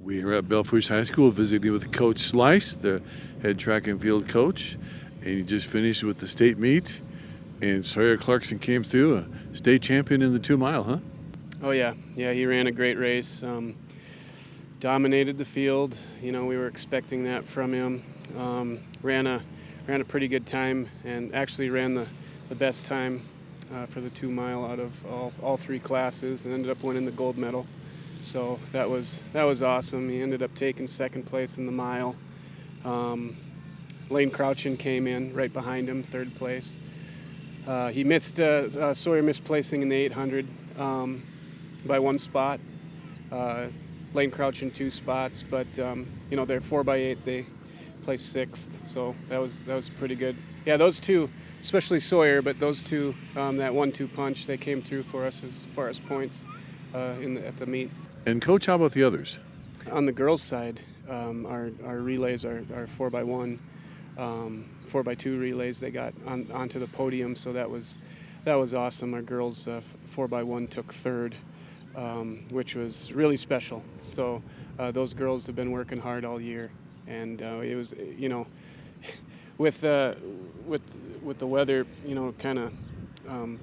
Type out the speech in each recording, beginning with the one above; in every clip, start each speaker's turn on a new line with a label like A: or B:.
A: We are at Belfouche High School visiting with Coach Slice, the head track and field coach, and he just finished with the state meet, and Sawyer Clarkson came through, a state champion in the 2-mile, huh?
B: Oh yeah, he ran a great race, dominated the field. We were expecting that from him. Ran a pretty good time, and actually ran the best time for the 2-mile out of all three classes, and ended up winning the gold medal. So that was awesome. He ended up taking second place in the mile. Lane Crouchin came in right behind him, third place. He missed Sawyer missed placing in the 800 by one spot. Lane Crouchin 2 spots, but they're 4x8. They placed sixth, so that was pretty good. Yeah, those two, especially Sawyer, but those two, that 1-2 punch, they came through for us as far as points at the meet.
A: And Coach, how about the others?
B: On the girls' side, our relays are 4x1, 4x2 relays. They got onto the podium, so that was awesome. Our girls 4x1 took third, which was really special. So those girls have been working hard all year, and it was with the weather, kind of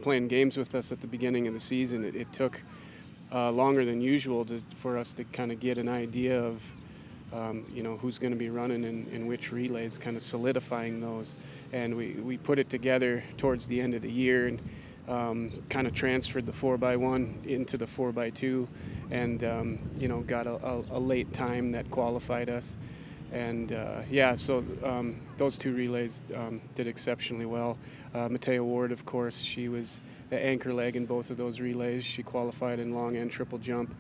B: playing games with us at the beginning of the season. It took longer than usual for us to kind of get an idea of who's going to be running in which relays, kind of solidifying those. And we put it together towards the end of the year, and kind of transferred the 4x1 into the 4x2, and got a late time that qualified us. And so those two relays did exceptionally well. Matea Ward, of course, she was the anchor leg in both of those relays. She qualified in long and triple jump.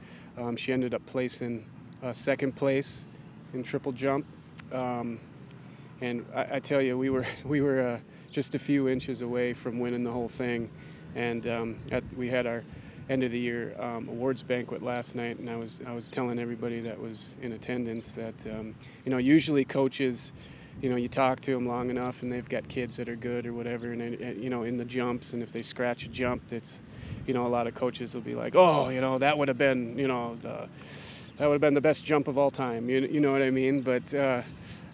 B: She ended up placing second place in triple jump. And I tell you, we were just a few inches away from winning the whole thing. And we had our end of the year awards banquet last night, and I was telling everybody that was in attendance that usually coaches, you talk to them long enough and they've got kids that are good or whatever, and in the jumps, and if they scratch a jump, it's a lot of coaches will be like, oh, that would have been that would have been the best jump of all time, you know what I mean? But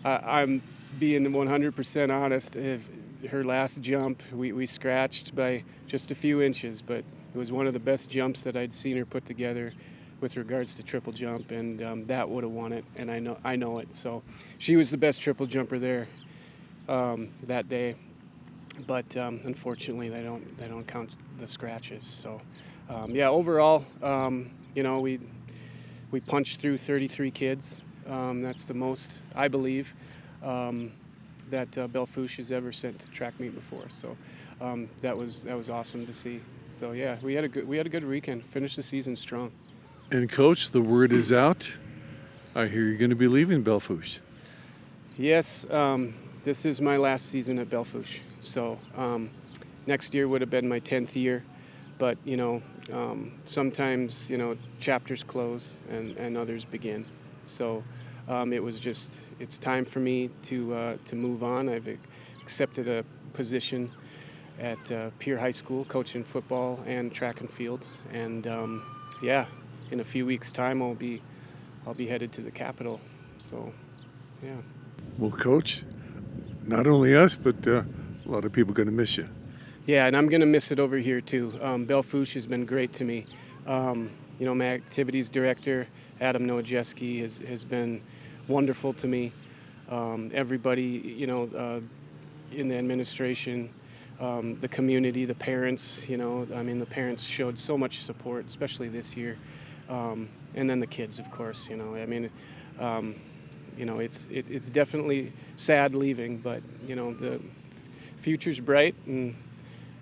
B: I'm being 100% honest. If her last jump, we scratched by just a few inches, but it was one of the best jumps that I'd seen her put together with regards to triple jump, and that would have won it, and I know it. So she was the best triple jumper there that day, but unfortunately they don't count the scratches. So overall, we punched through 33 kids. That's the most, I believe, that Belfouche has ever sent to track meet before. So that was awesome to see. So yeah, we had a good weekend. Finished the season strong.
A: And Coach, the word is out. I hear you're going to be leaving Belfouche.
B: Yes, this is my last season at Belfouche. So next year would have been my 10th year, but sometimes chapters close and others begin. So it's time for me to move on. I've accepted a position at Pier High School, coaching football and track and field, and in a few weeks' time I'll be headed to the capital. So yeah.
A: Well, Coach, not only us, but a lot of people are going to miss you.
B: Yeah, and I'm going to miss it over here too. Belfouche has been great to me. My activities director, Adam Nowajewski, has been wonderful to me. Everybody, in the administration, the community, the parents, the parents showed so much support, especially this year. And then the kids, of course, it's definitely sad leaving, but, the future's bright, and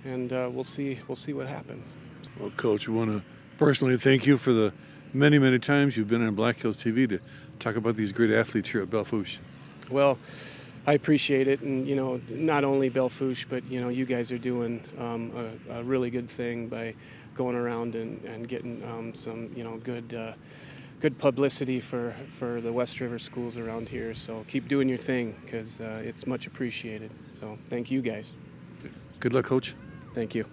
B: we'll see what happens.
A: Well, Coach, we want to personally thank you for the many, many times you've been on Black Hills TV to talk about these great athletes here at Belfouche.
B: Well, I appreciate it, and not only Belfouche, but you guys are doing a really good thing by going around and getting some good publicity for the West River schools around here. So keep doing your thing, because it's much appreciated. So thank you guys.
A: Good luck, Coach.
B: Thank you.